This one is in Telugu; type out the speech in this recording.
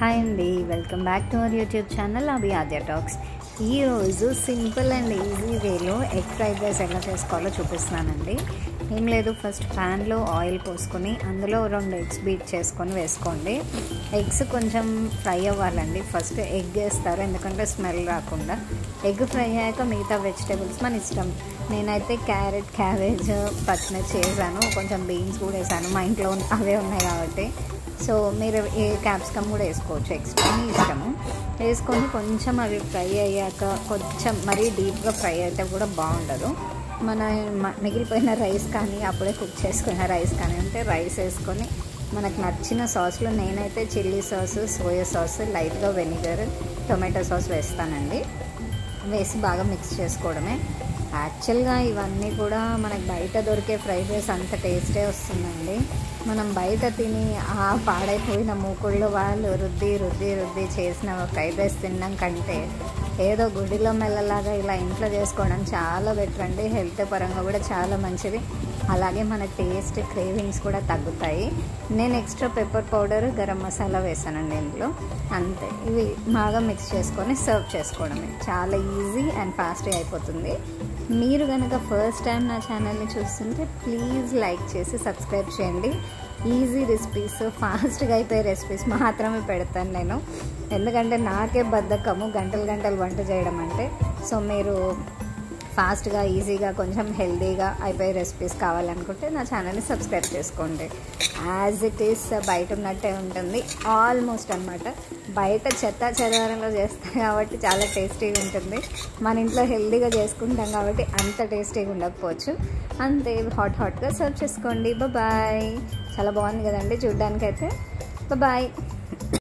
హాయ్ అండి, welcome back to our YouTube channel Abhi Aadya talks. ఈరోజు సింపుల్ అండ్ ఈజీ వేలో ఎగ్ ఫ్రైడ్ రైస్ ఎలా చేసుకోవాలో చూపిస్తున్నానండి. ఏం లేదు, ఫస్ట్ ప్యాన్లో ఆయిల్ పోసుకొని అందులో 2 ఎగ్స్ బీట్ చేసుకొని వేసుకోండి. ఎగ్స్ కొంచెం ఫ్రై అవ్వాలండి. ఫస్ట్ ఎగ్ వేస్తారు ఎందుకంటే స్మెల్ రాకుండా. ఎగ్ ఫ్రై అయ్యాక మిగతా వెజిటేబుల్స్ మన ఇష్టం. నేనైతే క్యారెట్, క్యాబేజ్, పచ్చిమిర్చి వేసాను, కొంచెం బీన్స్ కూడా వేసాను. మా ఇంట్లో అవే ఉన్నాయి కాబట్టి. సో మీరు ఏ క్యాప్సికమ్ కూడా వేసుకోవచ్చు, ఎక్స్ట్రా మీ ఇష్టము. వేసుకొని కొంచెం అవి ఫ్రై అయ్యాక, కొంచెం మరీ డీప్గా ఫ్రై అయితే కూడా బాగుండదు. మన మిగిలిపోయిన రైస్ కానీ, అప్పుడే కుక్ చేసుకున్న రైస్ కానీ ఉంటే రైస్ వేసుకొని మనకు నచ్చిన సాస్లో నేనైతే చిల్లీ సాస్, సోయా సాస్, లైట్గా వెనిగర్, టొమాటో సాస్ వేస్తానండి. వేసి బాగా మిక్స్ చేసుకోవడమే. యాక్చువల్గా ఇవన్నీ కూడా మనకు బయట దొరికే ఫ్రైడ్ రైస్ అంత టేస్టే వస్తుందండి. మనం బయట తిని పాడైపోయిన మూకుళ్ళు వాళ్ళు రుద్ది చేసిన ఫ్రైడ్ రైస్ తినడం కంటే ఏదో గుడిలో మెల్లలాగా ఇలా ఇంట్లో చేసుకోవడం చాలా బెటర్ అండి. హెల్త్ పరంగా కూడా చాలా మంచిది. అలాగే మన టేస్ట్ క్రేవింగ్స్ కూడా తగ్గుతాయి. నేను extra pepper powder, garam masala వేసానండి ఇందులో, అంతే. ఇవి బాగా మిక్స్ చేసుకొని సర్వ్ చేసుకోవడమే. చాలా ఈజీ అండ్ ఫాస్ట్గా అయిపోతుంది. మీరు కనుక ఫస్ట్ టైం నా ఛానల్ని చూస్తుంటే ప్లీజ్ లైక్ చేసి సబ్స్క్రైబ్ చేయండి. ఈజీ రెసిపీస్, ఫాస్ట్గా అయిపోయే రెసిపీస్ మాత్రమే పెడతాను నేను, ఎందుకంటే నాకే బద్ధకము గంటలు వంట చేయడం అంటే. సో మీరు ఫాస్ట్గా, ఈజీగా, కొంచెం హెల్తీగా అయిపోయే రెసిపీస్ కావాలనుకుంటే నా ఛానల్ని సబ్స్క్రైబ్ చేసుకోండి. యాజ్ ఇట్ ఈస్ బయట ఉన్నట్టే ఉంటుంది ఆల్మోస్ట్ అనమాట. బయట చెదారంలో చేస్తాం కాబట్టి చాలా టేస్టీగా ఉంటుంది. మన ఇంట్లో హెల్తీగా చేసుకుంటాం కాబట్టి అంత టేస్టీగా ఉండకపోవచ్చు. అంతే, హాట్గా సర్వ్ చేసుకోండి. బాయ్. చాలా బాగుంది కదండి చూడ్డానికైతే. బాయ్.